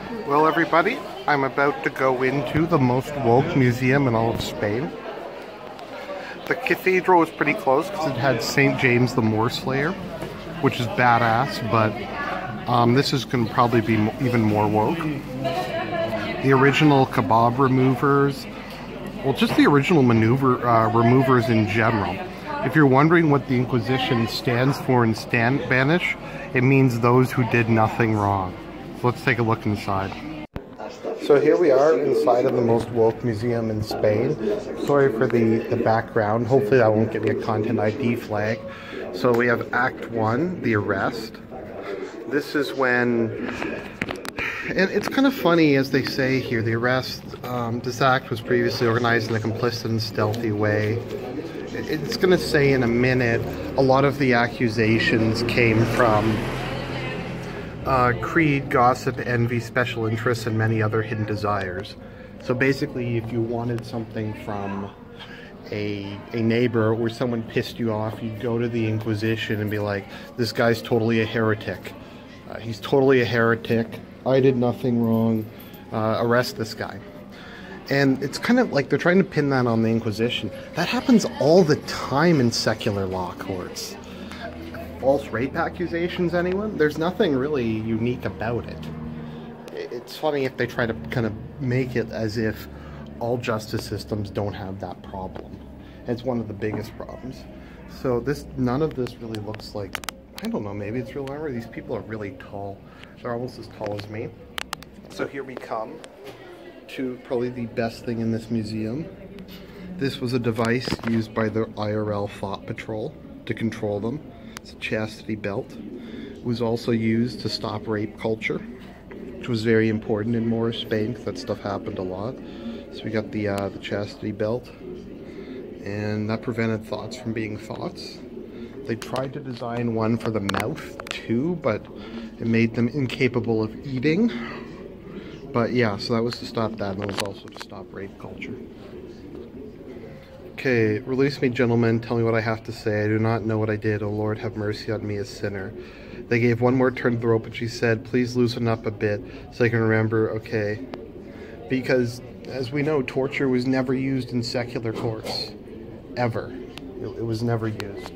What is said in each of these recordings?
Well, everybody, I'm about to go into the most woke museum in all of Spain. The cathedral was pretty close because it had St. James the Moor Slayer, which is badass, but this is going to probably be even more woke. The original kebab removers, well, just the original removers in general. If you're wondering what the Inquisition stands for in Spanish, it means those who did nothing wrong. So let's take a look inside. So here we are inside of the most woke museum in Spain. Sorry for the background. Hopefully that won't get me a content ID flag. So we have Act 1, the arrest. This is when, and it's kind of funny as they say here, the arrest, this act was previously organized in a complicit and stealthy way. It's going to say in a minute, a lot of the accusations came from greed, gossip, envy, special interests, and many other hidden desires. So basically, if you wanted something from a neighbor or someone pissed you off, you'd go to the Inquisition and be like, this guy's totally a heretic. He's totally a heretic. I did nothing wrong. Arrest this guy. And it's kind of like they're trying to pin that on the Inquisition. That happens all the time in secular law courts. False rape accusations, anyone? There's nothing really unique about it. It's funny if they try to kind of make it as if all justice systems don't have that problem. It's one of the biggest problems. So none of this really looks like, I don't know, maybe it's real armor. These people are really tall. They're almost as tall as me. So here we come to probably the best thing in this museum. This was a device used by the IRL Thought Patrol to control them. It's a Chastity Belt. It was also used to stop rape culture, which was very important in Moorish Spain because that stuff happened a lot. So we got the Chastity Belt, and that prevented thoughts from being thoughts. They tried to design one for the mouth too, but it made them incapable of eating. But yeah, so that was to stop that, and it was also to stop rape culture. Okay, release me, gentlemen. Tell me what I have to say. I do not know what I did. Oh Lord, have mercy on me, a sinner. They gave one more turn to the rope, and she said, please loosen up a bit so I can remember, okay. Because, as we know, torture was never used in secular courts. Ever. It was never used.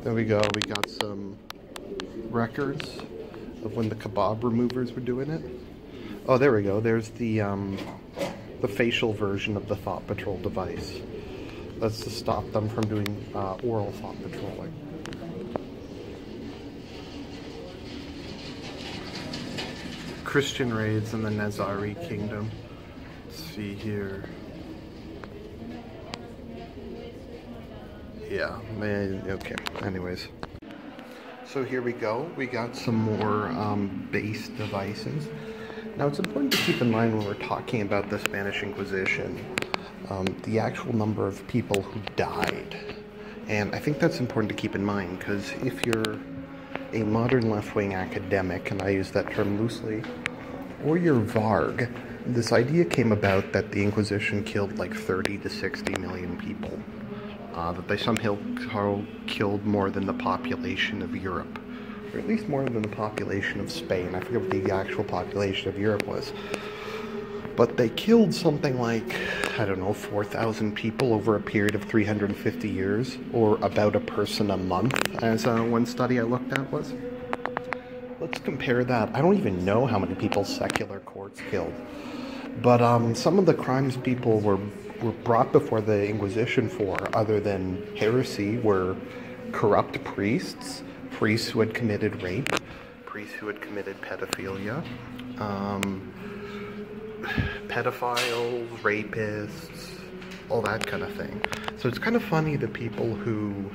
There we go. We got some records of when the kebab removers were doing it. Oh, there we go. There's the facial version of the Thought Patrol device. That's to stop them from doing oral thought patrolling. Christian raids in the Nazari Kingdom. Let's see here. Yeah, man, okay, anyways. So here we go. We got some more base devices. Now it's important to keep in mind when we're talking about the Spanish Inquisition, the actual number of people who died. And I think that's important to keep in mind, because if you're a modern left-wing academic, and I use that term loosely, or you're Varg, this idea came about that the Inquisition killed like 30 to 60 million people. That they somehow killed more than the population of Europe, or at least more than the population of Spain. I forget what the actual population of Europe was. But they killed something like, I don't know, 4,000 people over a period of 350 years, or about a person a month, as one study I looked at was. Let's compare that. I don't even know how many people secular courts killed. But some of the crimes people were brought before the Inquisition for, other than heresy, were corrupt priests, priests who had committed rape, priests who had committed pedophilia, pedophiles, rapists, all that kind of thing. So it's kind of funny the people who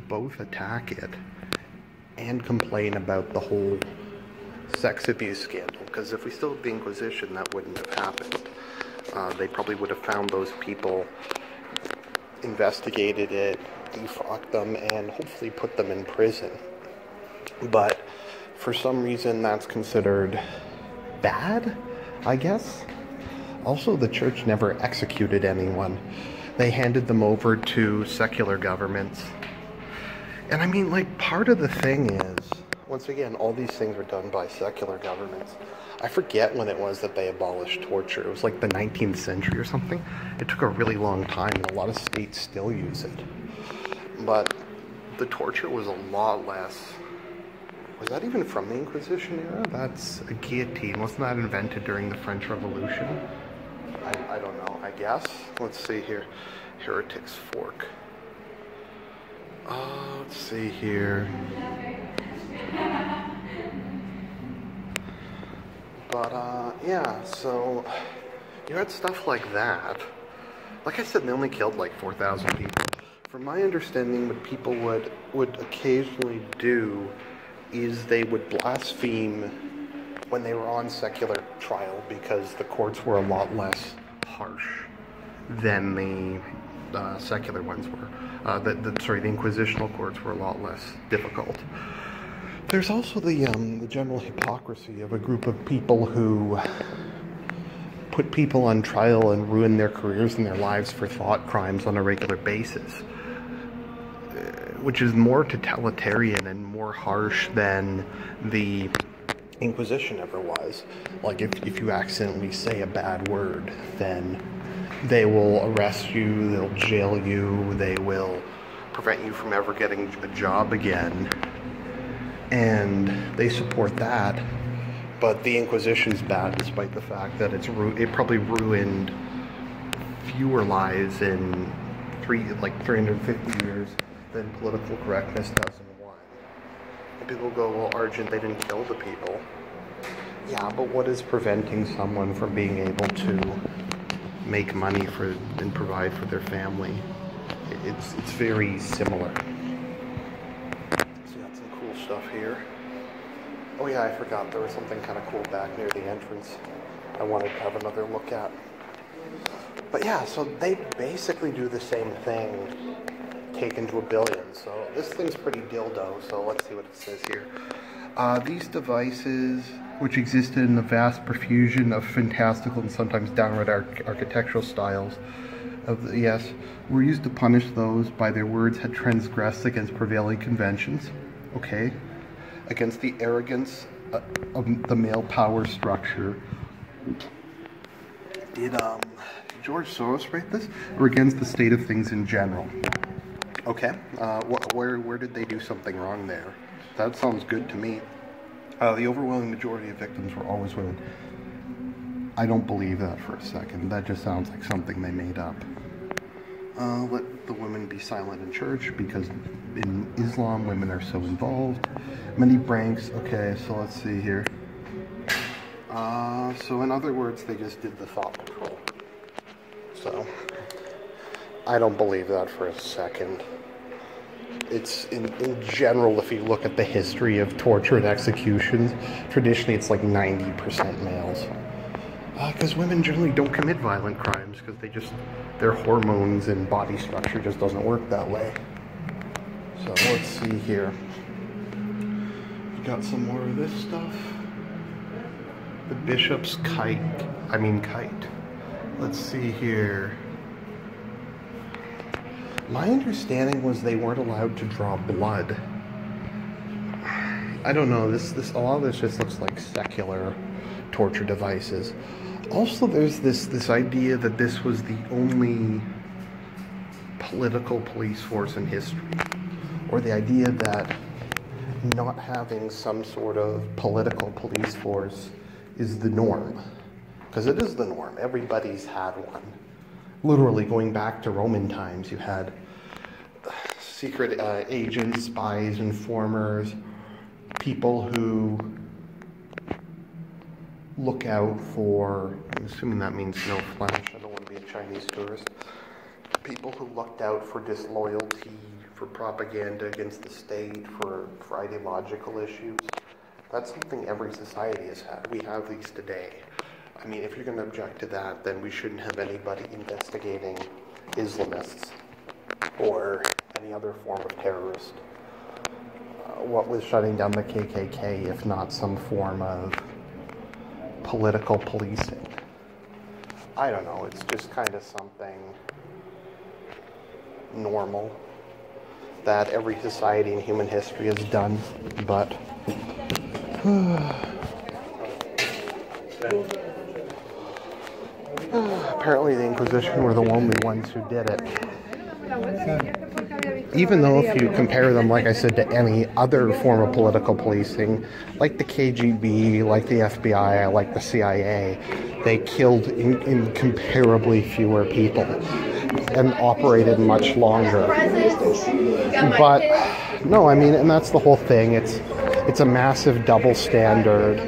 both attack it and complain about the whole sex abuse scandal, because if we still had the Inquisition, that wouldn't have happened. They probably would have found those people, investigated it, defrocked them, and hopefully put them in prison. But for some reason that's considered bad, I guess. Also, the church never executed anyone. They handed them over to secular governments. And I mean, like, part of the thing is, once again, all these things are done by secular governments. I forget when it was that they abolished torture. It was like the 19th century or something. It took a really long time, and a lot of states still use it. But the torture was a lot less. Was that even from the Inquisition era? That's a guillotine. Wasn't that invented during the French Revolution? I don't know, I guess. Let's see here. Heretic's Fork. Let's see here. But, yeah, so you had stuff like that. Like I said, they only killed like 4,000 people. From my understanding, what people would occasionally do is they would blaspheme when they were on secular trial because the courts were a lot less harsh than the secular ones were. The Inquisitional courts were a lot less difficult. There's also the general hypocrisy of a group of people who put people on trial and ruin their careers and their lives for thought crimes on a regular basis, which is more totalitarian and more harsh than the Inquisition ever was. Like, if you accidentally say a bad word, then they will arrest you, they'll jail you, they will prevent you from ever getting a job again. And they support that, but the Inquisition's bad despite the fact that it probably ruined fewer lives in 350 years than political correctness does in one. And people go, well, Argent, they didn't kill the people. Yeah, but what is preventing someone from being able to make money and provide for their family? It's very similar. Stuff here. Oh yeah, I forgot there was something kind of cool back near the entrance I wanted to have another look at. But yeah, so they basically do the same thing taken to a billion. So this thing's pretty dildo, so let's see what it says here. These devices, which existed in a vast profusion of fantastical and sometimes downright architectural styles, were used to punish those by their words had transgressed against prevailing conventions. Okay, against the arrogance of the male power structure. Did George Soros write this? Or against the state of things in general? Okay, where did they do something wrong there? That sounds good to me. The overwhelming majority of victims were always women. I don't believe that for a second. That just sounds like something they made up. Let the women be silent in church because in Islam women are so involved. Many pranks. Okay, so let's see here. So in other words, they just did the thought control. So I don't believe that for a second. It's in general, if you look at the history of torture and executions, traditionally it's like 90% males. Because women generally don't commit violent crimes because their hormones and body structure just doesn't work that way. So let's see here. We got some more of this stuff. The bishop's kite. Let's see here. My understanding was they weren't allowed to draw blood. I don't know. A lot of this just looks like secular torture devices. Also, there's this idea that this was the only political police force in history, or the idea that not having some sort of political police force is the norm, because it is the norm. Everybody's had one. Literally, going back to Roman times, you had secret agents, spies, informers, people who look out for, I'm assuming that means no flash, I don't want to be a Chinese tourist, people who looked out for disloyalty, for propaganda against the state, for ideological issues. That's something every society has had. We have these today. I mean, if you're going to object to that, then we shouldn't have anybody investigating Islamists or any other form of terrorist. What was shutting down the KKK if not some form of political policing? I don't know, it's just kind of something normal that every society in human history has done, but Apparently the Inquisition were the only ones who did it. Even though if you compare them, like I said, to any other form of political policing, like the KGB, like the FBI, like the CIA, they killed incomparably fewer people and operated much longer. But no, I mean, and that's the whole thing. It's a massive double standard.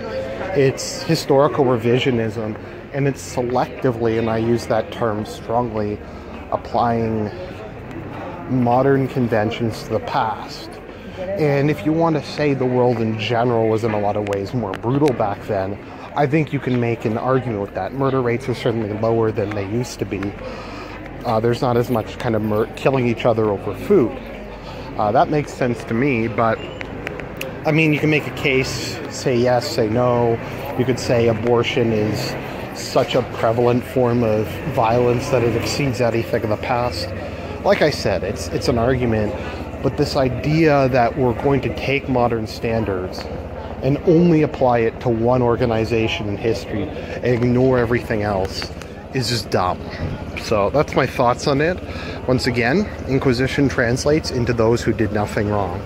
It's historical revisionism, and it's selectively, and I use that term strongly, applying modern conventions to the past. And if you want to say the world in general was in a lot of ways more brutal back then, I think you can make an argument with that. Murder rates are certainly lower than they used to be. There's not as much kind of killing each other over food. That makes sense to me, but I mean, you can make a case, say yes, say no. You could say abortion is such a prevalent form of violence that it exceeds anything in the past. Like I said, it's an argument, but this idea that we're going to take modern standards and only apply it to one organization in history and ignore everything else is just dumb. So that's my thoughts on it. Once again, Inquisition translates into those who did nothing wrong.